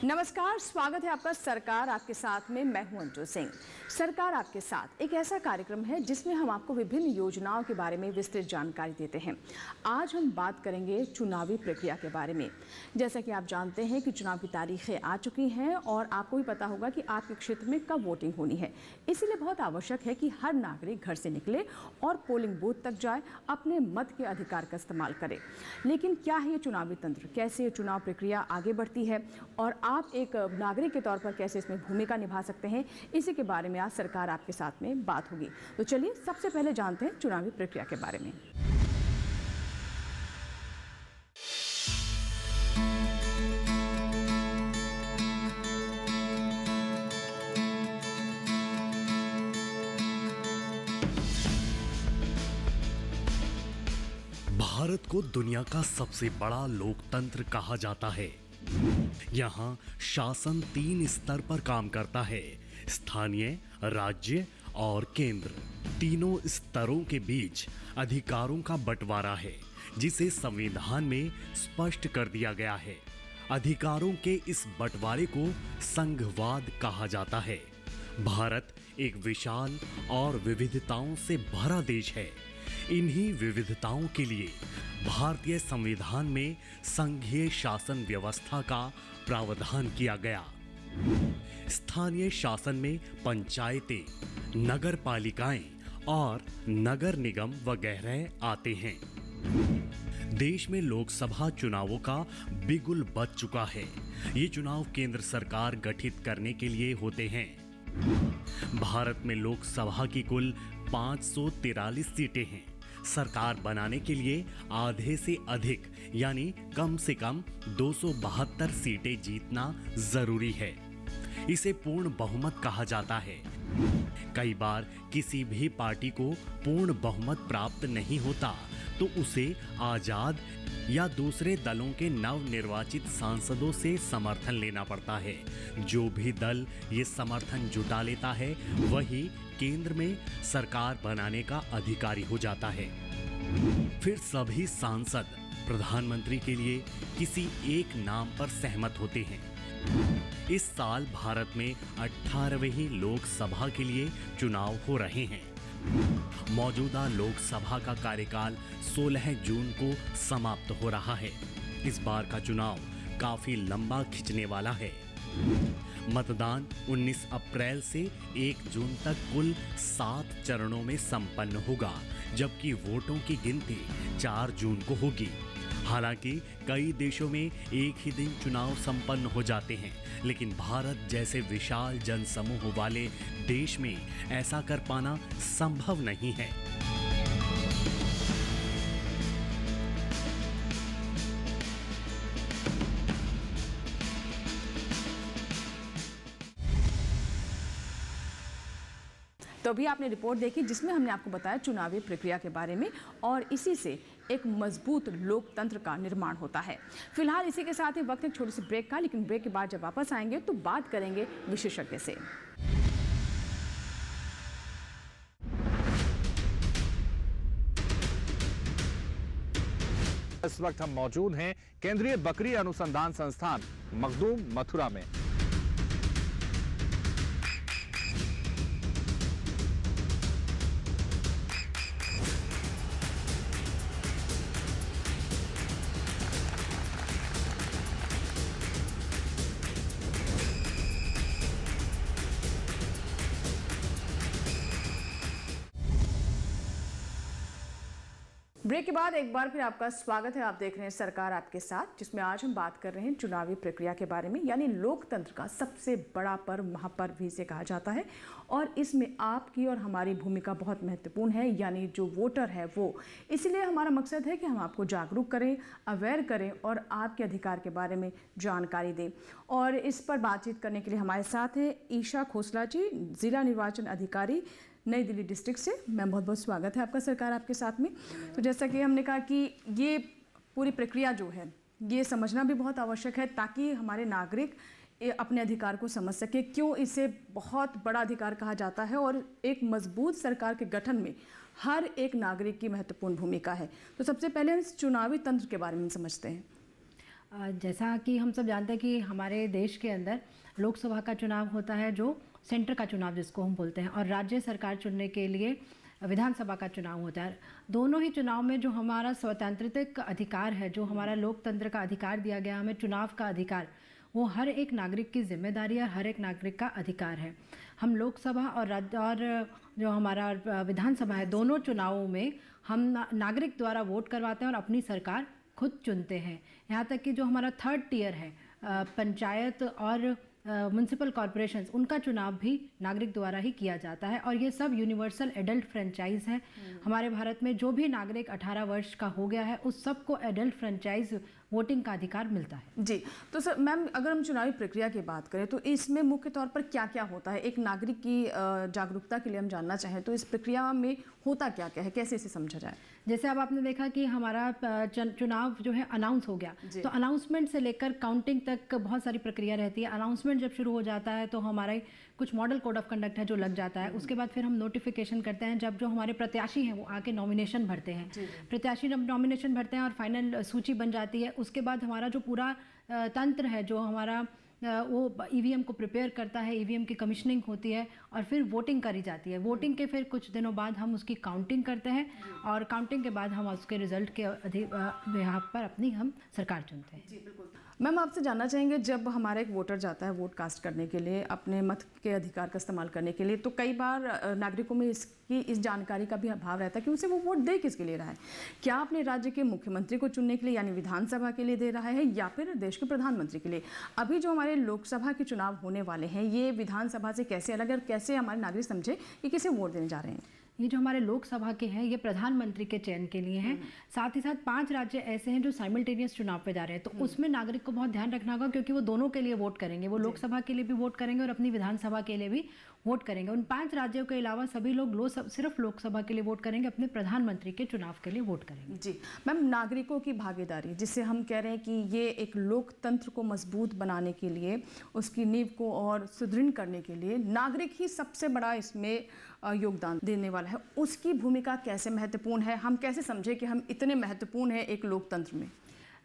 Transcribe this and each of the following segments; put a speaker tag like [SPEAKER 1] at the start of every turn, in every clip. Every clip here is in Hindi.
[SPEAKER 1] नमस्कार, स्वागत है आपका सरकार आपके साथ में। मैं हूं अंजू सिंह। सरकार आपके साथ एक ऐसा कार्यक्रम है जिसमें हम आपको विभिन्न योजनाओं के बारे में विस्तृत जानकारी देते हैं। आज हम बात करेंगे चुनावी प्रक्रिया के बारे में। जैसा कि आप जानते हैं कि चुनाव की तारीखें आ चुकी हैं और आपको भी पता होगा कि आपके क्षेत्र में कब वोटिंग होनी है। इसीलिए बहुत आवश्यक है कि हर नागरिक घर से निकले और पोलिंग बूथ तक जाए, अपने मत के अधिकार का इस्तेमाल करे। लेकिन क्या है ये चुनावी तंत्र, कैसे चुनाव प्रक्रिया आगे बढ़ती है और आप एक नागरिक के तौर पर कैसे इसमें भूमिका निभा सकते हैं, इसी के बारे में आज सरकार आपके साथ में बात होगी। तो चलिए सबसे पहले जानते हैं चुनावी प्रक्रिया के बारे में।
[SPEAKER 2] भारत को दुनिया का सबसे बड़ा लोकतंत्र कहा जाता है। यहाँ शासन 3 स्तर पर काम करता है, स्थानीय, राज्य और केंद्र। तीनों स्तरों के बीच अधिकारों का बंटवारा है, जिसे संविधान में स्पष्ट कर दिया गया है। अधिकारों के इस बंटवारे को संघवाद कहा जाता है। भारत एक विशाल और विविधताओं से भरा देश है। इन्हीं विविधताओं के लिए भारतीय संविधान में संघीय शासन व्यवस्था का प्रावधान किया गया। स्थानीय शासन में पंचायतें, नगर पालिकाएं और नगर निगम वगैरह आते हैं। देश में लोकसभा चुनावों का बिगुल बज चुका है। ये चुनाव केंद्र सरकार गठित करने के लिए होते हैं। भारत में लोकसभा की कुल 543 सीटें हैं। सरकार बनाने के लिए आधे से अधिक यानी कम से कम 272 सीटें जीतना जरूरी है। इसे पूर्ण बहुमत कहा जाता है। कई बार किसी भी पार्टी को पूर्ण बहुमत प्राप्त नहीं होता तो उसे आजाद या दूसरे दलों के नवनिर्वाचित सांसदों से समर्थन लेना पड़ता है। जो भी दल ये समर्थन जुटा लेता है वही केंद्र में सरकार बनाने का अधिकारी हो जाता है। फिर सभी सांसद प्रधानमंत्री के लिए किसी एक नाम पर सहमत होते हैं। इस साल भारत में 18वीं लोकसभा के लिए चुनाव हो रहे हैं। मौजूदा लोकसभा का कार्यकाल 16 जून को समाप्त हो रहा है। इस बार का चुनाव काफी लंबा खिंचने वाला है। मतदान 19 अप्रैल से 1 जून तक कुल 7 चरणों में संपन्न होगा, जबकि वोटों की गिनती 4 जून को होगी। हालांकि कई देशों में एक ही दिन चुनाव संपन्न हो जाते हैं, लेकिन भारत जैसे विशाल जनसमूह वाले देश में ऐसा कर पाना संभव नहीं है।
[SPEAKER 1] तो अभी आपने रिपोर्ट देखी जिसमें हमने आपको बताया चुनावी प्रक्रिया के बारे में और इसी से एक मजबूत लोकतंत्र का निर्माण होता है। फिलहाल इसी के साथ ही वक्त एक छोटी सी ब्रेक का, लेकिन ब्रेक के बाद जब वापस आएंगे तो बात करेंगे विशेषज्ञ से।
[SPEAKER 3] इस वक्त हम मौजूद हैं केंद्रीय बकरी अनुसंधान संस्थान मखदूम मथुरा में।
[SPEAKER 1] ब्रेक के बाद एक बार फिर आपका स्वागत है। आप देख रहे हैं सरकार आपके साथ, जिसमें आज हम बात कर रहे हैं चुनावी प्रक्रिया के बारे में, यानी लोकतंत्र का सबसे बड़ा पर्व, महापर्व भी इसे कहा जाता है। और इसमें आपकी और हमारी भूमिका बहुत महत्वपूर्ण है, यानी जो वोटर है वो। इसलिए हमारा मकसद है कि हम आपको जागरूक करें, अवेयर करें और आपके अधिकार के बारे में जानकारी दें। और इस पर बातचीत करने के लिए हमारे साथ है ईशा खोसला जी, जिला निर्वाचन अधिकारी, नई दिल्ली डिस्ट्रिक्ट से। मैम बहुत बहुत स्वागत है आपका सरकार आपके साथ में। तो जैसा कि हमने कहा कि ये पूरी प्रक्रिया जो है ये समझना भी बहुत आवश्यक है, ताकि हमारे नागरिक अपने अधिकार को समझ सके, क्यों इसे बहुत बड़ा अधिकार कहा जाता है और एक मजबूत सरकार के गठन में हर एक नागरिक की महत्वपूर्ण भूमिका है। तो सबसे पहले हम इस चुनावी तंत्र के बारे में समझते हैं।
[SPEAKER 4] जैसा कि हम सब जानते हैं कि हमारे देश के अंदर लोकसभा का चुनाव होता है, जो सेंटर का चुनाव जिसको हम बोलते हैं, और राज्य सरकार चुनने के लिए विधानसभा का चुनाव होता है। दोनों ही चुनाव में जो हमारा स्वतंत्रता अधिकार है, जो हमारा लोकतंत्र का अधिकार दिया गया हमें, चुनाव का अधिकार, वो हर एक नागरिक की जिम्मेदारी है, हर एक नागरिक का अधिकार है। हम लोकसभा और राज्य और जो हमारा विधानसभा है, दोनों चुनावों में हम नागरिक द्वारा वोट करवाते हैं और अपनी सरकार खुद चुनते हैं। यहाँ तक कि जो हमारा थर्ड टियर है, पंचायत और म्युनिसिपल कॉरपोरेशंस, उनका चुनाव भी नागरिक द्वारा ही किया जाता है। और ये सब यूनिवर्सल एडल्ट फ्रेंचाइज है। हमारे भारत में जो भी नागरिक 18 वर्ष का हो गया है, उस सबको एडल्ट फ्रेंचाइज वोटिंग का अधिकार मिलता है।
[SPEAKER 1] जी, तो सर मैम, अगर हम चुनावी प्रक्रिया की बात करें तो इसमें मुख्य तौर पर क्या क्या होता है? एक नागरिक की जागरूकता के लिए हम जानना चाहें तो इस प्रक्रिया में होता क्या क्या है, कैसे इसे समझा जाए?
[SPEAKER 4] जैसे अब आपने देखा कि हमारा चुनाव जो है अनाउंस हो गया, तो अनाउंसमेंट से लेकर काउंटिंग तक बहुत सारी प्रक्रिया रहती है। अनाउंसमेंट जब शुरू हो जाता है तो हमारा कुछ मॉडल कोड ऑफ कंडक्ट है जो लग जाता है। उसके बाद फिर हम नोटिफिकेशन करते हैं, जब जो हमारे प्रत्याशी हैं वो आके नॉमिनेशन भरते हैं, प्रत्याशी नॉमिनेशन भरते हैं और फाइनल सूची बन जाती है। उसके बाद हमारा जो पूरा तंत्र है, जो हमारा वो ईवीएम को प्रिपेयर करता है, ईवीएम की कमीशनिंग होती है और फिर वोटिंग करी जाती है। वोटिंग के फिर कुछ दिनों बाद हम उसकी काउंटिंग करते हैं और काउंटिंग के बाद हम उसके रिजल्ट के बिहाफ पर अपनी हम सरकार चुनते हैं।
[SPEAKER 1] जी बिल्कुल। मैम, आपसे जानना चाहेंगे, जब हमारा एक वोटर जाता है वोट कास्ट करने के लिए, अपने मत के अधिकार का इस्तेमाल करने के लिए, तो कई बार नागरिकों में इस जानकारी का भी अभाव रहता है कि उसे वो वोट दे किसके लिए रहा है। क्या अपने राज्य के मुख्यमंत्री को चुनने के लिए, यानी विधानसभा के लिए दे रहा है, या फिर देश के प्रधानमंत्री के लिए? अभी जो हमारे लोकसभा के चुनाव होने वाले हैं, ये विधानसभा से कैसे अलग है और कैसे हमारे नागरिक समझे कि किसे वोट देने जा रहे हैं?
[SPEAKER 4] ये जो हमारे लोकसभा के हैं, ये प्रधानमंत्री के चयन के लिए हैं। साथ ही साथ 5 राज्य ऐसे हैं जो साइमल्टेनियस चुनाव पे जा रहे हैं, तो उसमें नागरिक को बहुत ध्यान रखना होगा, क्योंकि वो दोनों के लिए वोट करेंगे। वो लोकसभा के लिए भी वोट करेंगे और अपनी विधानसभा के लिए भी वोट करेंगे। उन 5 राज्यों के अलावा सभी लोग सिर्फ लोकसभा के लिए वोट करेंगे, अपने प्रधानमंत्री के चुनाव के लिए वोट करेंगे।
[SPEAKER 1] जी मैम, नागरिकों की भागीदारी, जिससे हम कह रहे हैं कि ये एक लोकतंत्र को मजबूत बनाने के लिए, उसकी नींव को और सुदृढ़ करने के लिए नागरिक ही सबसे बड़ा इसमें योगदान देने वाला है। उसकी भूमिका कैसे महत्वपूर्ण है? हम कैसे समझे कि हम इतने महत्वपूर्ण हैं एक लोकतंत्र में?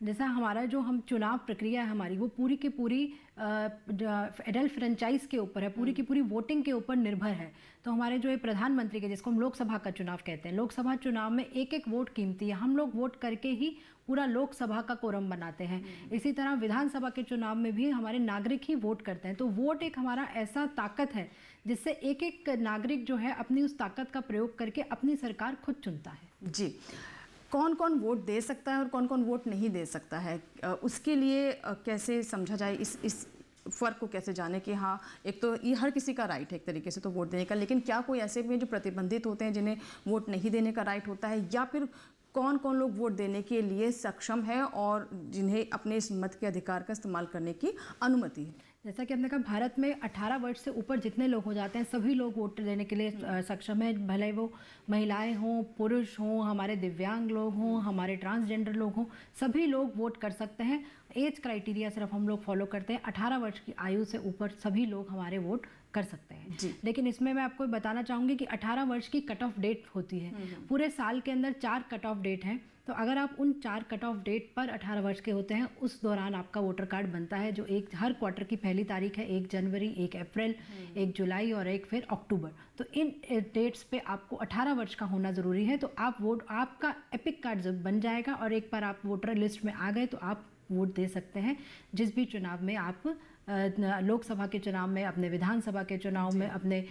[SPEAKER 4] जैसा हमारा जो हम चुनाव प्रक्रिया है हमारी, वो पूरी की पूरी एडल्ट फ्रेंचाइज के ऊपर है, पूरी की पूरी वोटिंग के ऊपर निर्भर है। तो हमारे जो ये प्रधानमंत्री के, जिसको हम लोकसभा का चुनाव कहते हैं, लोकसभा चुनाव में एक एक वोट कीमती है। हम लोग वोट करके ही पूरा लोकसभा का कोरम बनाते हैं। इसी तरह विधानसभा के चुनाव में भी हमारे नागरिक ही वोट करते हैं। तो वोट एक हमारा ऐसा ताकत है जिससे एक एक नागरिक जो है अपनी उस ताकत का प्रयोग करके अपनी सरकार खुद चुनता है।
[SPEAKER 1] जी, कौन कौन वोट दे सकता है और कौन कौन वोट नहीं दे सकता है, उसके लिए कैसे समझा जाए? इस फ़र्क को कैसे जाने कि हाँ, एक तो ये हर किसी का राइट है एक तरीके से तो वोट देने का, लेकिन क्या कोई ऐसे भी हैं जो प्रतिबंधित होते हैं जिन्हें वोट नहीं देने का राइट होता है, या फिर कौन कौन लोग वोट देने के लिए सक्षम है और जिन्हें अपने इस मत के अधिकार का इस्तेमाल करने की अनुमति है?
[SPEAKER 4] जैसा कि हमने कहा, भारत में 18 वर्ष से ऊपर जितने लोग हो जाते हैं सभी लोग वोट देने के लिए सक्षम है। भले वो महिलाएं हों, पुरुष हों, हमारे दिव्यांग लोग हों, हमारे ट्रांसजेंडर लोग हों, सभी लोग वोट कर सकते हैं। एज क्राइटेरिया सिर्फ हम लोग फॉलो करते हैं, 18 वर्ष की आयु से ऊपर सभी लोग हमारे वोट कर सकते हैं। लेकिन इसमें मैं आपको बताना चाहूँगी कि 18 वर्ष की कट ऑफ डेट होती है। पूरे साल के अंदर 4 कट ऑफ डेट हैं, तो अगर आप उन 4 कट ऑफ डेट पर 18 वर्ष के होते हैं, उस दौरान आपका वोटर कार्ड बनता है, जो हर क्वार्टर की पहली तारीख है, 1 जनवरी, 1 अप्रैल, 1 जुलाई और 1 फिर अक्टूबर। तो इन डेट्स पे आपको 18 वर्ष का होना ज़रूरी है। तो आपका एपिक कार्ड जब बन जाएगा और एक बार आप वोटर लिस्ट में आ गए तो आप वोट दे सकते हैं जिस भी चुनाव में आप, लोकसभा के चुनाव में, अपने विधानसभा के चुनाव में, अपने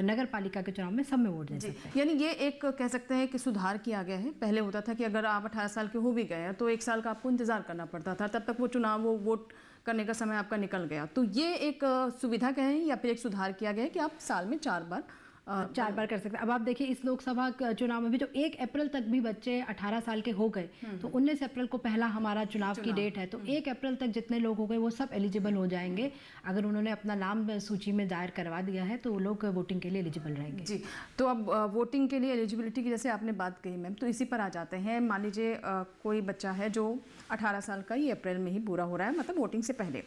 [SPEAKER 4] नगर पालिका के चुनाव में, सब में वोट दे सकते हैं।
[SPEAKER 1] यानी ये एक कह सकते हैं कि सुधार किया गया है। पहले होता था कि अगर आप 18 साल के हो भी गए तो 1 साल का आपको इंतजार करना पड़ता था, तब तक वो चुनाव, वो वोट करने का समय आपका निकल गया। तो ये एक सुविधा कहें या फिर एक सुधार किया गया है कि आप साल में 4 बार
[SPEAKER 4] कर सकते हैं। अब आप देखिए, इस लोकसभा चुनाव में भी जो 1 अप्रैल तक भी बच्चे 18 साल के हो गए, तो 19 अप्रैल को पहला हमारा चुनाव की डेट है, तो 1 अप्रैल तक जितने लोग हो गए वो सब एलिजिबल हो जाएंगे। अगर उन्होंने अपना नाम सूची में दायर करवा दिया है तो वो लोग वोटिंग के लिए एलिजिबल रहेंगे।
[SPEAKER 1] जी, तो अब वोटिंग के लिए एलिजिबिलिटी की जैसे आपने बात कही मैम, तो इसी पर आ जाते हैं। मान लीजिए कोई बच्चा है जो 18 साल का ही अप्रैल में ही पूरा हो रहा है, मतलब वोटिंग से पहले।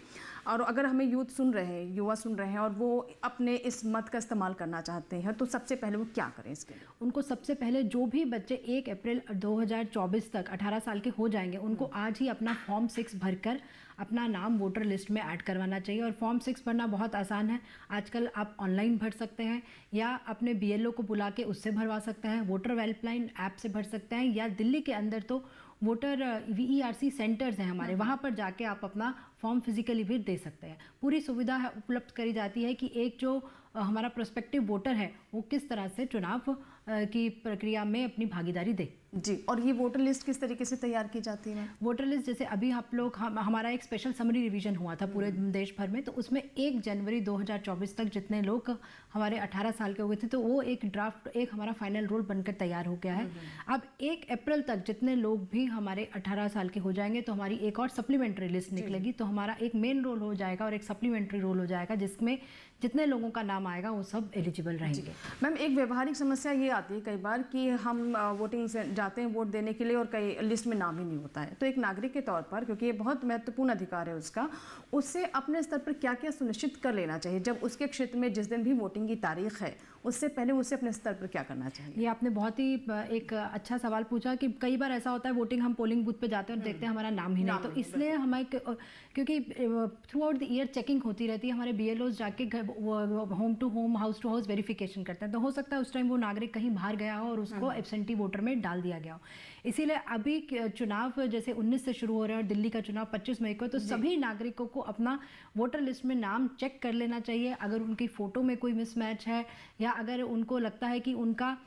[SPEAKER 1] और अगर हमें यूथ सुन रहे हैं, युवा सुन रहे हैं और वो अपने इस मत का इस्तेमाल करना चाहते हैं, तो सबसे पहले वो क्या करें इसके लिए?
[SPEAKER 4] उनको सबसे पहले जो भी बच्चे 1 अप्रैल 2024 तक 18 साल के हो जाएंगे, उनको आज ही अपना फॉर्म 6 भरकर अपना नाम वोटर लिस्ट में ऐड करवाना चाहिए। और फॉर्म 6 भरना बहुत आसान है। आजकल आप ऑनलाइन भर सकते हैं या अपने BLO को बुला के उससे भरवा सकते हैं, वोटर हेल्पलाइन ऐप से भर सकते हैं, या दिल्ली के अंदर तो वोटर VERC सेंटर्स हैं हमारे, वहाँ पर जाके आप अपना फॉर्म फिजिकली भी दे सकते हैं। पूरी सुविधा उपलब्ध करी जाती है कि एक जो हमारा प्रोस्पेक्टिव वोटर है वो किस तरह से चुनाव की प्रक्रिया में अपनी भागीदारी दे।
[SPEAKER 1] जी, और ये वोटर लिस्ट किस तरीके से तैयार की जाती है?
[SPEAKER 4] वोटर लिस्ट जैसे अभी आप लोग हमारा एक स्पेशल समरी रिवीजन हुआ था पूरे देश भर में, तो उसमें 1 जनवरी 2024 तक जितने लोग हमारे 18 साल के हो गए थे, तो वो एक ड्राफ्ट, एक हमारा फाइनल रोल बनकर तैयार हो गया है। अब 1 अप्रैल तक जितने लोग भी हमारे 18 साल के हो जाएंगे तो हमारी एक और सप्लीमेंट्री लिस्ट निकलेगी। तो हमारा एक मेन रोल हो जाएगा और एक सप्लीमेंट्री रोल हो जाएगा, जिसमें जितने लोगों का नाम आएगा वो सब एलिजिबल रहेंगे।
[SPEAKER 1] मैम, एक व्यवहारिक समस्या ये आती है कई बार कि हम वोटिंग से जाते हैं वोट देने के लिए और कई लिस्ट में नाम ही नहीं होता है, तो एक नागरिक के तौर पर, क्योंकि ये बहुत महत्वपूर्ण अधिकार है उसका, उससे अपने स्तर पर क्या क्या सुनिश्चित कर लेना चाहिए जब उसके क्षेत्र में जिस दिन भी वोटिंग की तारीख है उससे पहले उसे अपने स्तर पर क्या करना चाहिए?
[SPEAKER 4] ये आपने बहुत ही एक अच्छा सवाल पूछा कि कई बार ऐसा होता है वोटिंग, हम पोलिंग बूथ पे जाते हैं और देखते हैं हमारा नाम ही नहीं, तो इसलिए हमें, क्योंकि throughout the year checking होती रहती है, हमारे BLOs जाके home to home, house to house verification करते हैं, तो हो सकता है उस टाइम वो नागरिक कहीं बाहर गया हो और उसको एब्सेंटी वोटर में डाल दिया गया हो। इसीलिए अभी चुनाव जैसे 19 से शुरू हो रहे हैं और दिल्ली का चुनाव 25 मई को, तो सभी नागरिकों को अपना वोटर लिस्ट में नाम चेक कर लेना चाहिए। अगर उनकी फ़ोटो में कोई मिसमैच है या अगर उनको लगता है कि उनका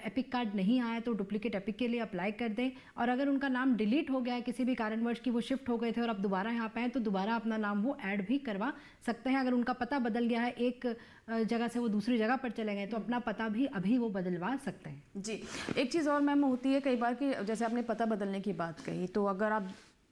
[SPEAKER 4] एपिक कार्ड नहीं आया तो डुप्लीकेट एपिक के लिए अप्लाई कर दें। और अगर उनका नाम डिलीट हो गया है किसी भी कारणवश कि वो शिफ्ट हो गए थे और अब दोबारा यहाँ पे हैं, तो दोबारा अपना नाम वो ऐड भी करवा सकते हैं। अगर उनका पता बदल गया है, एक जगह से वो दूसरी जगह पर चले गए, तो अपना पता भी अभी वो बदलवा सकते हैं।
[SPEAKER 1] जी, एक चीज़ और मैम होती है कई बार कि जैसे आपने पता बदलने की बात कही, तो अगर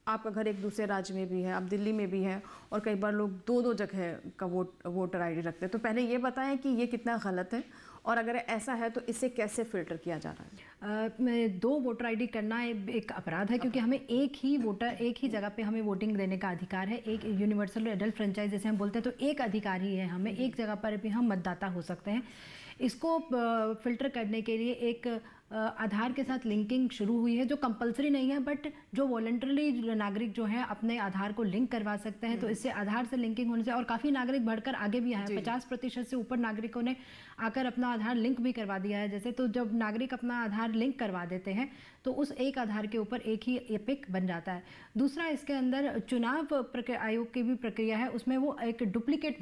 [SPEAKER 1] आपका घर एक दूसरे राज्य में भी है, आप दिल्ली में भी हैं, और कई बार लोग 2-2 जगह का वोटर ID रखते हैं, तो पहले ये बताएं कि ये कितना गलत है और अगर ऐसा है तो इसे कैसे फिल्टर किया जा रहा है?
[SPEAKER 4] 2 वोटर ID करना एक अपराध है, क्योंकि हमें एक ही जगह पे हमें वोटिंग देने का अधिकार है। एक यूनिवर्सल एडल्ट फ्रेंचाइज जैसे हम बोलते हैं, तो एक अधिकार ही है हमें, एक जगह पर भी हम मतदाता हो सकते हैं। इसको फिल्टर करने के लिए एक आधार के साथ लिंकिंग शुरू हुई है, जो कंपलसरी नहीं है, बट जो वॉलंटरली नागरिक जो है अपने आधार को लिंक करवा सकते हैं। तो इससे आधार से लिंकिंग होने से, और काफ़ी नागरिक बढ़कर आगे भी आए हैं, 50% से ऊपर नागरिकों ने आकर अपना आधार लिंक भी करवा दिया है। जैसे तो जब नागरिक अपना आधार लिंक करवा देते हैं तो उस एक आधार के ऊपर एक ही एपिक बन जाता है। दूसरा, इसके अंदर चुनाव आयोग की भी प्रक्रिया है, उसमें वो एक डुप्लीकेट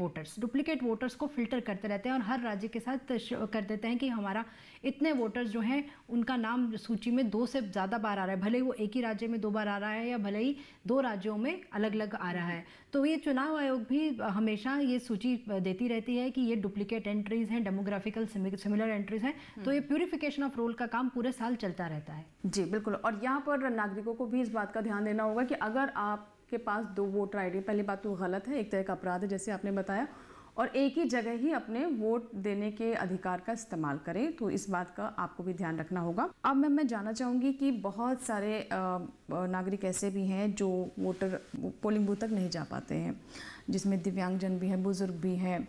[SPEAKER 4] वोटर्स को फिल्टर करते रहते हैं और हर राज्य के साथ कर देते हैं कि हमारा इतने वोटर्स जो हैं उनका नाम सूची में 2 से ज़्यादा बार आ रहा है, भले ही वो एक ही राज्य में 2 बार आ रहा है या भले ही 2 राज्यों में अलग अलग आ रहा है। तो ये चुनाव आयोग भी हमेशा ये सूची देती रहती है कि ये डुप्लीकेट एंट्रीज हैं, डेमोग्राफिकल सिमिलर एंट्रीज हैं, तो ये प्यूरिफिकेशन ऑफ रोल का काम पूरे साल चलता रहता है।
[SPEAKER 1] जी बिल्कुल, और यहाँ पर नागरिकों को भी इस बात का ध्यान देना होगा कि अगर आपके पास 2 वोटर ID, पहली बात तो गलत है, एक तरह का अपराध है जैसे आपने बताया, और एक ही जगह ही अपने वोट देने के अधिकार का इस्तेमाल करें, तो इस बात का आपको भी ध्यान रखना होगा। अब मैं जानना चाहूँगी कि बहुत सारे नागरिक ऐसे भी हैं जो पोलिंग बूथ तक नहीं जा पाते हैं, जिसमें दिव्यांगजन भी हैं, बुजुर्ग भी हैं,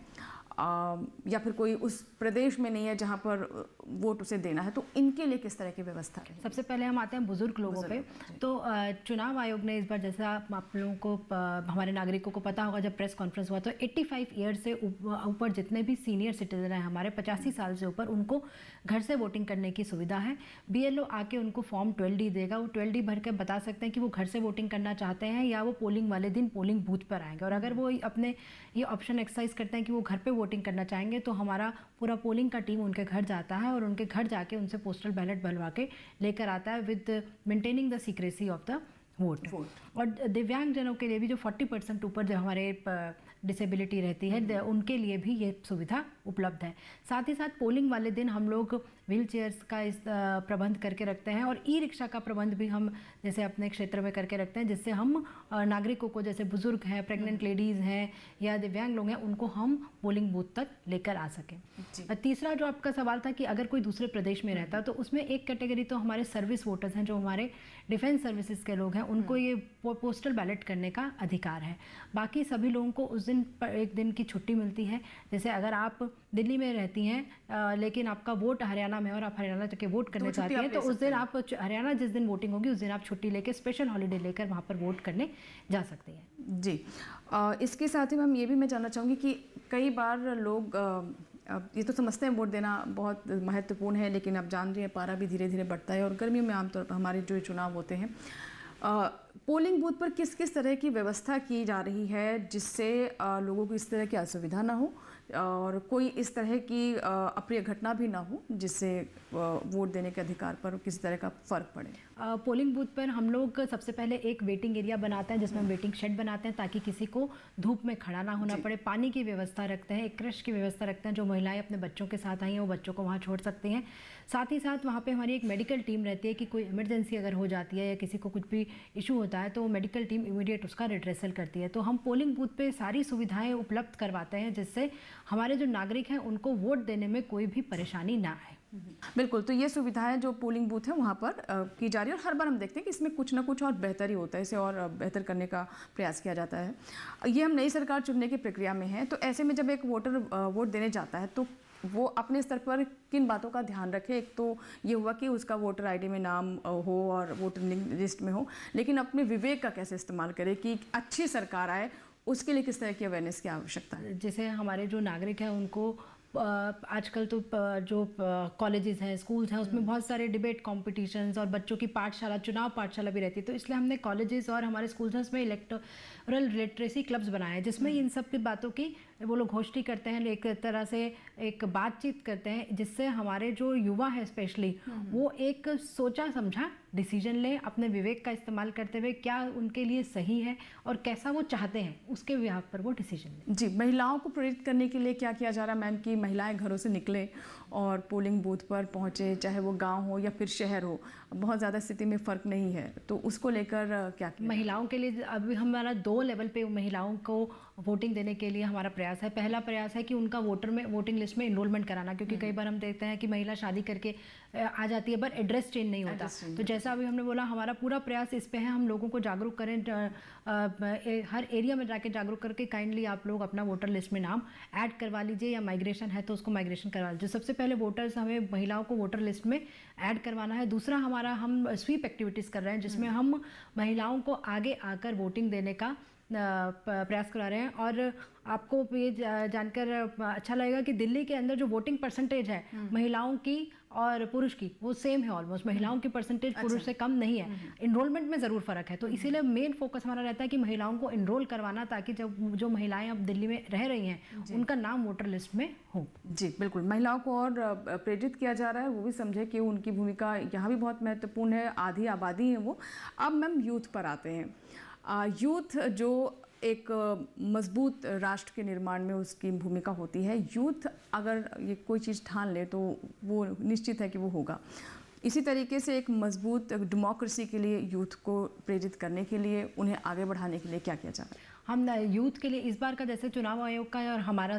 [SPEAKER 1] या फिर कोई उस प्रदेश में नहीं है जहाँ पर वोट उसे देना है, तो इनके लिए किस तरह की व्यवस्था है?
[SPEAKER 4] सबसे पहले हम आते हैं बुजुर्ग लोगों पे। तो चुनाव आयोग ने इस बार, जैसा आप लोगों को, हमारे नागरिकों को पता होगा, जब प्रेस कॉन्फ्रेंस हुआ तो 85 ईयर से ऊपर जितने भी सीनियर सिटीजन हैं हमारे, 85 साल से ऊपर, उनको घर से वोटिंग करने की सुविधा है। BLO आके उनको फॉर्म 12D देगा, वो 12D भर के बता सकते हैं कि वो घर से वोटिंग करना चाहते हैं या वो पोलिंग वाले दिन पोलिंग बूथ पर आएंगे। और अगर वो अपने ये ऑप्शन एक्सरसाइज करते हैं कि वो घर पे वोटिंग करना चाहेंगे, तो हमारा पूरा पोलिंग का टीम उनके घर जाता है और उनके घर जाके उनसे पोस्टल बैलेट बनवा के लेकर आता है, with maintaining the secrecy of the vote. और दिव्यांगजनों के लिए भी, जो 40% ऊपर जो हमारे डिसेबिलिटी रहती है, उनके लिए भी ये सुविधा उपलब्ध है। साथ ही साथ पोलिंग वाले दिन हम लोग व्हील चेयर्स का इस प्रबंध करके रखते हैं और ई रिक्शा का प्रबंध भी हम जैसे अपने क्षेत्र में करके रखते हैं, जिससे हम नागरिकों को, जैसे बुजुर्ग हैं, प्रेग्नेंट लेडीज़ हैं या दिव्यांग लोग हैं, उनको हम पोलिंग बूथ तक लेकर आ सकें। तीसरा जो आपका सवाल था कि अगर कोई दूसरे प्रदेश में रहता, तो उसमें एक कैटेगरी तो हमारे सर्विस वोटर्स हैं, जो हमारे डिफेंस सर्विसेज के लोग हैं, उनको ये पोस्टल बैलेट करने का अधिकार है। बाकी सभी लोगों को उस दिन एक दिन की छुट्टी मिलती है। जैसे अगर आप दिल्ली में रहती हैं लेकिन आपका वोट हरियाणा में है और आप हरियाणा जाके वोट करने चाहती हैं, तो उस दिन आप हरियाणा जिस दिन वोटिंग होगी उस दिन आप छुट्टी लेकर, स्पेशल हॉलीडे लेकर वहाँ पर वोट करने जा सकते हैं।
[SPEAKER 1] जी, इसके साथ ही मैम ये भी मैं जानना चाहूँगी कि कई बार लोग ये तो समझते हैं वोट देना बहुत महत्वपूर्ण है, लेकिन आप जान रही हैं पारा भी धीरे धीरे बढ़ता है और गर्मियों में आमतौर पर हमारे जो चुनाव होते हैं, पोलिंग बूथ पर किस किस तरह की व्यवस्था की जा रही है जिससे लोगों को इस तरह की असुविधा ना हो और कोई इस तरह की अप्रिय घटना भी ना हो जिससे वोट देने के अधिकार पर किसी तरह का फ़र्क पड़े?
[SPEAKER 4] पोलिंग बूथ पर हम लोग सबसे पहले एक वेटिंग एरिया बनाते हैं, जिसमें हम वेटिंग शेड बनाते हैं ताकि किसी को धूप में खड़ा ना होना पड़े। पानी की व्यवस्था रखते हैं, एक क्रश की व्यवस्था रखते हैं, जो महिलाएं अपने बच्चों के साथ आई हैं वो बच्चों को वहाँ छोड़ सकती हैं। साथ ही साथ वहाँ पे हमारी एक मेडिकल टीम रहती है कि कोई इमरजेंसी अगर हो जाती है या किसी को कुछ भी इशू होता है तो मेडिकल टीम इमीडिएट उसका रिड्रेसल करती है। तो हम पोलिंग बूथ पे सारी सुविधाएं उपलब्ध करवाते हैं जिससे हमारे जो नागरिक हैं उनको वोट देने में कोई भी परेशानी ना आए।
[SPEAKER 1] बिल्कुल, तो ये सुविधाएं जो पोलिंग बूथ है वहाँ पर की जा रही है और हर बार हम देखते हैं कि इसमें कुछ ना कुछ और बेहतर ही होता है, इसे और बेहतर करने का प्रयास किया जाता है। ये हम नई सरकार चुनने की प्रक्रिया में हैं, तो ऐसे में जब एक वोटर वोट देने जाता है तो वो अपने स्तर पर किन बातों का ध्यान रखे? एक तो ये हुआ कि उसका वोटर आईडी में नाम हो और वोटर लिस्ट में हो, लेकिन अपने विवेक का कैसे इस्तेमाल करे कि अच्छी सरकार आए, उसके लिए किस तरह की अवेयरनेस की आवश्यकता है?
[SPEAKER 4] जैसे हमारे जो नागरिक हैं उनको आजकल तो जो कॉलेजेस हैं, स्कूल्स हैं, उसमें बहुत सारे डिबेट कॉम्पिटिशन्स और बच्चों की पाठशाला, चुनाव पाठशाला भी रहती है। तो इसलिए हमने कॉलेजेस और हमारे स्कूल्स में इलेक्टोरल लिटरेसी क्लब्स बनाए हैं, जिसमें इन सब की बातों की वो लोग गोष्ठी करते हैं, एक तरह से एक बातचीत करते हैं, जिससे हमारे जो युवा है स्पेशली वो एक सोचा समझा डिसीजन लें, अपने विवेक का इस्तेमाल करते हुए क्या उनके लिए सही है और कैसा वो चाहते हैं उसके बिहाफ पर वो डिसीजन लें।
[SPEAKER 1] जी, महिलाओं को प्रेरित करने के लिए क्या किया जा रहा है मैम कि महिलाएं घरों से निकलें और पोलिंग बूथ पर पहुंचे, चाहे वो गांव हो या फिर शहर हो, बहुत ज़्यादा स्थिति में फ़र्क नहीं है, तो उसको लेकर क्या किया?
[SPEAKER 4] महिलाओं के लिए अभी हमारा 2 लेवल पे महिलाओं को वोटिंग देने के लिए हमारा प्रयास है। पहला प्रयास है कि उनका वोटिंग लिस्ट में इनरोलमेंट कराना, क्योंकि कई बार हम देखते हैं कि महिला शादी करके आ जाती है पर एड्रेस चेंज नहीं होता। तो जैसा अभी हमने बोला, हमारा पूरा प्रयास इस पे है, हम लोगों को जागरूक करें, हर एरिया में जाके जागरूक करके काइंडली आप लोग अपना वोटर लिस्ट में नाम ऐड करवा लीजिए, या माइग्रेशन है तो उसको माइग्रेशन करवा लीजिए। सबसे पहले वोटर्स हमें महिलाओं को वोटर लिस्ट में ऐड करवाना है। दूसरा हमारा हम स्वीप एक्टिविटीज़ कर रहे हैं, जिसमें हम महिलाओं को आगे आकर वोटिंग देने का प्रयास करा रहे हैं। और आपको ये जानकर अच्छा लगेगा कि दिल्ली के अंदर जो वोटिंग परसेंटेज है महिलाओं की और पुरुष की, वो सेम है ऑलमोस्ट। महिलाओं की परसेंटेज पुरुष से कम नहीं है, इनरोलमेंट में ज़रूर फ़र्क है। तो इसीलिए मेन फोकस हमारा रहता है कि महिलाओं को इनरोल करवाना, ताकि जब जो महिलाएं अब दिल्ली में रह रही हैं उनका नाम वोटर लिस्ट में हो।
[SPEAKER 1] जी बिल्कुल, महिलाओं को और प्रेरित किया जा रहा है, वो भी समझे कि उनकी भूमिका यहाँ भी बहुत महत्वपूर्ण है, आधी आबादी है वो। अब मैम यूथ पर आते हैं। यूथ जो एक मजबूत राष्ट्र के निर्माण में उसकी भूमिका होती है। यूथ अगर ये कोई चीज़ ठान ले तो वो निश्चित है कि वो होगा। इसी तरीके से एक मजबूत डेमोक्रेसी के लिए यूथ को प्रेरित करने के लिए, उन्हें आगे बढ़ाने के लिए क्या किया जा रहा है?
[SPEAKER 4] हम यूथ के लिए इस बार का जैसे चुनाव आयोग का है और हमारा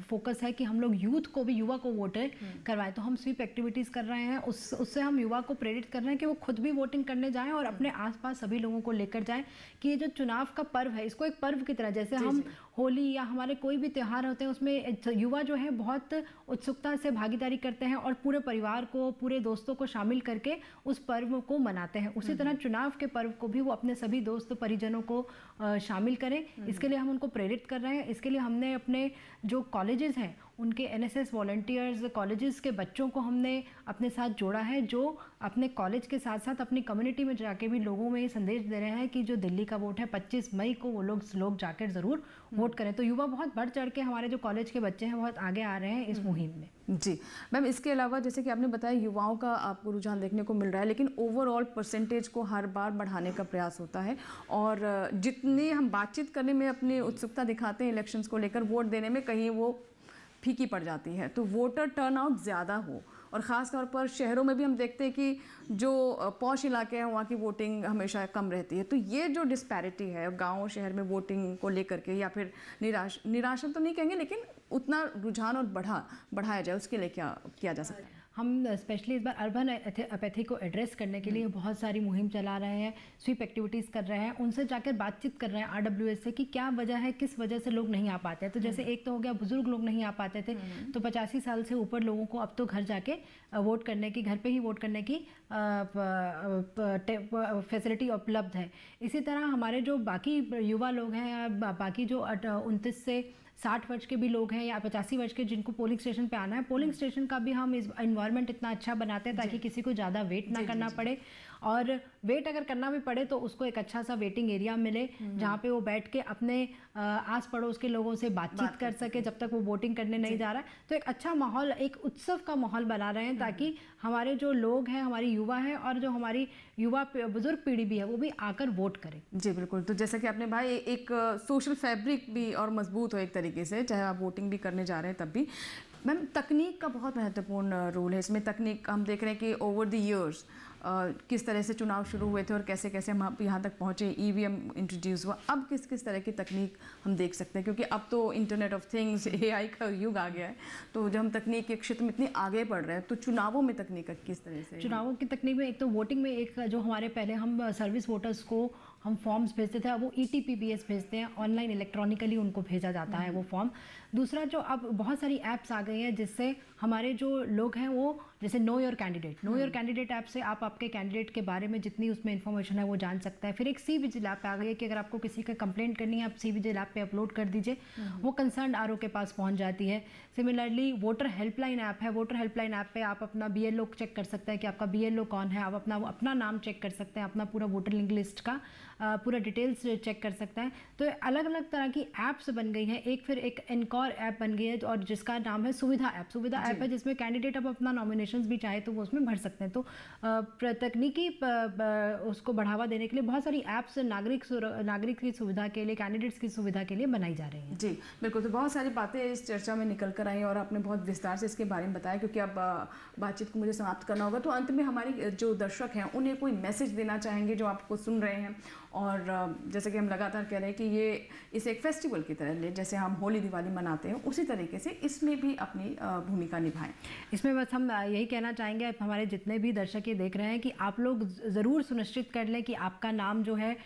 [SPEAKER 4] फोकस है कि हम लोग यूथ को भी, युवा को वोटर करवाएं। तो हम स्वीप एक्टिविटीज़ कर रहे हैं, उससे हम युवा को प्रेरित कर रहे हैं कि वो खुद भी वोटिंग करने जाएं और अपने आसपास सभी लोगों को लेकर जाएं कि ये जो चुनाव का पर्व है इसको एक पर्व की तरह, जैसे हम होली या हमारे कोई भी त्यौहार होते हैं उसमें युवा जो है बहुत उत्सुकता से भागीदारी करते हैं और पूरे परिवार को, पूरे दोस्तों को शामिल करके उस पर्व को मनाते हैं। उसी तरह चुनाव के पर्व को भी वो अपने सभी दोस्त परिजनों को शामिल करें। इसके लिए हम उनको प्रेरित कर रहे हैं। इसके लिए हमने अपने जो कॉलेजेस हैं उनके NSS वॉलंटियर्स, कॉलेजेस के बच्चों को हमने अपने साथ जोड़ा है, जो अपने कॉलेज के साथ साथ अपनी कम्युनिटी में जाके भी लोगों में ये संदेश दे रहे हैं कि जो दिल्ली का वोट है 25 मई को वो लोग जाकर ज़रूर वोट करें। तो युवा बहुत बढ़ चढ़ के, हमारे जो कॉलेज के बच्चे हैं बहुत आगे आ रहे हैं इस मुहिम में।
[SPEAKER 1] जी मैम, इसके अलावा जैसे कि आपने बताया युवाओं का आपको रुझान देखने को मिल रहा है, लेकिन ओवरऑल परसेंटेज को हर बार बढ़ाने का प्रयास होता है और जितनी हम बातचीत करने में अपनी उत्सुकता दिखाते हैं इलेक्शंस को लेकर, वोट देने में कहीं वो फीकी पड़ जाती है। तो वोटर टर्नआउट ज़्यादा हो और ख़ास तौर पर शहरों में भी हम देखते हैं कि जो पॉश इलाके हैं वहाँ की वोटिंग हमेशा कम रहती है। तो ये जो डिस्पैरिटी है गाँव शहर में वोटिंग को लेकर के, या फिर निराशा तो नहीं कहेंगे, लेकिन उतना रुझान और बढ़ाया जाए, उसके लिए क्या किया जा सकता है?
[SPEAKER 4] हम स्पेशली इस बार अर्बन अपैथी को एड्रेस करने के लिए बहुत सारी मुहिम चला रहे हैं, स्वीप एक्टिविटीज़ कर रहे हैं, उनसे जाकर बातचीत कर रहे हैं RWS से कि क्या वजह है, किस वजह से लोग नहीं आ पाते हैं। तो जैसे एक तो हो गया बुजुर्ग लोग नहीं आ पाते थे, तो 85 साल से ऊपर लोगों को अब तो घर जाके वोट करने की, घर पे ही वोट करने की फैसिलिटी उपलब्ध है। इसी तरह हमारे जो बाकी युवा लोग हैं या बाकी जो 29 से 60 वर्ष के भी लोग हैं या 85 वर्ष के जिनको पोलिंग स्टेशन पे आना है, पोलिंग स्टेशन का भी हम इस इन्वायरमेंट इतना अच्छा बनाते हैं ताकि किसी को ज़्यादा वेट ना करना पड़े, और वेट अगर करना भी पड़े तो उसको एक अच्छा सा वेटिंग एरिया मिले जहाँ पे वो बैठ के अपने आस पड़ोस के लोगों से बातचीत कर सके जब तक वो वोटिंग करने नहीं जा रहा है। तो एक अच्छा माहौल, एक उत्सव का माहौल बना रहे हैं ताकि हमारे जो लोग हैं, हमारी युवा है और जो हमारी युवा बुजुर्ग पीढ़ी भी है वो भी आकर वोट करें। जी
[SPEAKER 1] बिल्कुल। तो जैसा कि आपने भाई एक सोशल फैब्रिक भी और मजबूत हो एक तरीके से, चाहे आप वोटिंग भी करने जा रहे हैं तब भी। मैम, तकनीक का बहुत महत्वपूर्ण रोल है इसमें। तकनीक हम देख रहे हैं कि ओवर द ईयर्स किस तरह से चुनाव शुरू हुए थे और कैसे कैसे हम यहाँ तक पहुँचे, EVM इंट्रोड्यूस हुआ, अब किस किस तरह की तकनीक हम देख सकते हैं, क्योंकि अब तो इंटरनेट ऑफ थिंग्स, AI का युग आ गया है। तो जब हम तकनीक के क्षेत्र में इतने आगे बढ़ रहे हैं तो चुनावों में तकनीक का किस तरह से?
[SPEAKER 4] चुनावों की तकनीक में एक तो वोटिंग में एक जो हमारे पहले हम सर्विस वोटर्स को हम फॉर्म्स भेजते थे, अब वो ETPBS भेजते हैं, ऑनलाइन इलेक्ट्रॉनिकली उनको भेजा जाता है वो फॉर्म। दूसरा, जो अब बहुत सारी ऐप्स आ गई हैं जिससे हमारे जो लोग हैं वो, जैसे नो योर कैंडिडेट ऐप से आप आपके कैंडिडेट के बारे में जितनी उसमें इन्फॉर्मेशन है वो जान सकता है। फिर एक CVGIL ऐप आ गई है कि अगर आपको किसी का कंप्लेंट करनी है आप CVGIL ऐप पे अपलोड कर दीजिए, वो कंसर्न RO के पास पहुंच जाती है। सिमिलरली वोटर हेल्पलाइन ऐप है, वोटर हेल्पलाइन ऐप पे आप अपना BLO चेक कर सकते हैं कि आपका BLO कौन है, आप अपना नाम चेक कर सकते हैं, अपना पूरा वोटर लिंक लिस्ट का पूरा डिटेल्स चेक कर सकता है। तो अलग अलग तरह की ऐप्स बन गई हैं। फिर एक एनकॉर ऐप बन गई है और जिसका नाम है सुविधा ऐप है, जिसमें कैंडिडेट अब अपना नॉमिनेशंस भी चाहे तो वो उसमें भर सकते हैं। तो तकनीकी उसको बढ़ावा देने के लिए बहुत सारी ऐप्स नागरिक की सुविधा के लिए, कैंडिडेट्स की सुविधा के लिए बनाई जा रही हैं।
[SPEAKER 1] जी बिल्कुल। तो बहुत सारी बातें इस चर्चा में निकल कर आई और आपने बहुत विस्तार से इसके बारे में बताया, क्योंकि अब बातचीत को मुझे समाप्त करना होगा। तो अंत में हमारी जो दर्शक हैं उन्हें कोई मैसेज देना चाहेंगे जो आपको सुन रहे हैं, और जैसे कि हम लगातार कह रहे हैं कि ये इसे एक फेस्टिवल की तरह ले, जैसे हम होली दिवाली मनाते हैं उसी तरीके से इसमें भी अपनी भूमिका निभाएं।
[SPEAKER 4] इसमें बस हम यही कहना चाहेंगे हमारे जितने भी दर्शक ये देख रहे हैं कि आप लोग ज़रूर सुनिश्चित कर लें कि आपका नाम जो है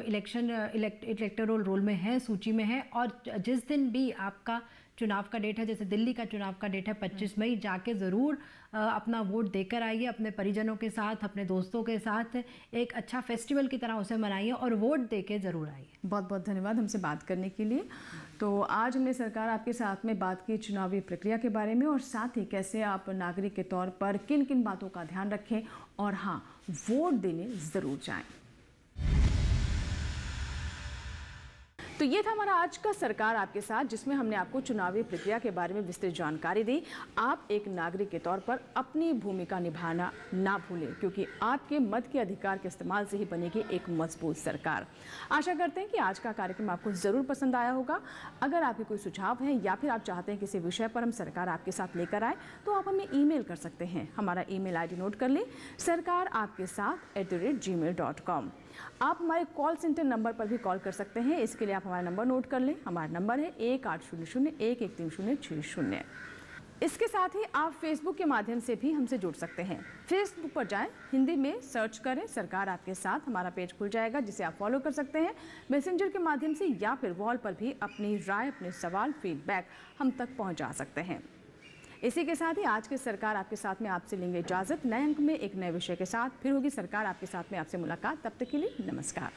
[SPEAKER 4] इलेक्टोरल रोल में है, सूची में है, और जिस दिन भी आपका चुनाव का डेट है, जैसे दिल्ली का चुनाव का डेट है 25 मई, जाके ज़रूर अपना वोट देकर आइए, अपने परिजनों के साथ, अपने दोस्तों के साथ एक अच्छा फेस्टिवल की तरह उसे मनाइए और वोट देके ज़रूर आइए।
[SPEAKER 1] बहुत बहुत धन्यवाद हमसे बात करने के लिए। तो आज हमने सरकार आपके साथ में बात की चुनावी प्रक्रिया के बारे में, और साथ ही कैसे आप नागरिक के तौर पर किन किन बातों का ध्यान रखें, और हाँ, वोट देने ज़रूर जाएं। तो ये था हमारा आज का सरकार आपके साथ, जिसमें हमने आपको चुनावी प्रक्रिया के बारे में विस्तृत जानकारी दी। आप एक नागरिक के तौर पर अपनी भूमिका निभाना ना भूलें, क्योंकि आपके मत के अधिकार के इस्तेमाल से ही बनेगी एक मजबूत सरकार। आशा करते हैं कि आज का कार्यक्रम आपको ज़रूर पसंद आया होगा। अगर आपके कोई सुझाव हैं या फिर आप चाहते हैं किसी विषय पर हम सरकार आपके साथ लेकर आए, तो आप हमें ईमेल कर सकते हैं। हमारा ईमेल ID नोट कर लें, sarkaaraapkesath@gmail.com। आप हमारे कॉल सेंटर नंबर पर भी कॉल कर सकते हैं। इसके लिए आप हमारा नंबर नोट कर लें। हमारा नंबर है 1800-113060। इसके साथ ही आप फेसबुक के माध्यम से भी हमसे जुड़ सकते हैं। फेसबुक पर जाएं, हिंदी में सर्च करें सरकार आपके साथ, हमारा पेज खुल जाएगा जिसे आप फॉलो कर सकते हैं। मैसेंजर के माध्यम से या फिर वॉल पर भी अपनी राय, अपने सवाल, फीडबैक हम तक पहुँचा सकते हैं। इसी के साथ ही आज के सरकार आपके साथ में आपसे लेंगे इजाज़त। नए अंक में एक नए विषय के साथ फिर होगी सरकार आपके साथ में आपसे मुलाकात। तब तक के लिए नमस्कार।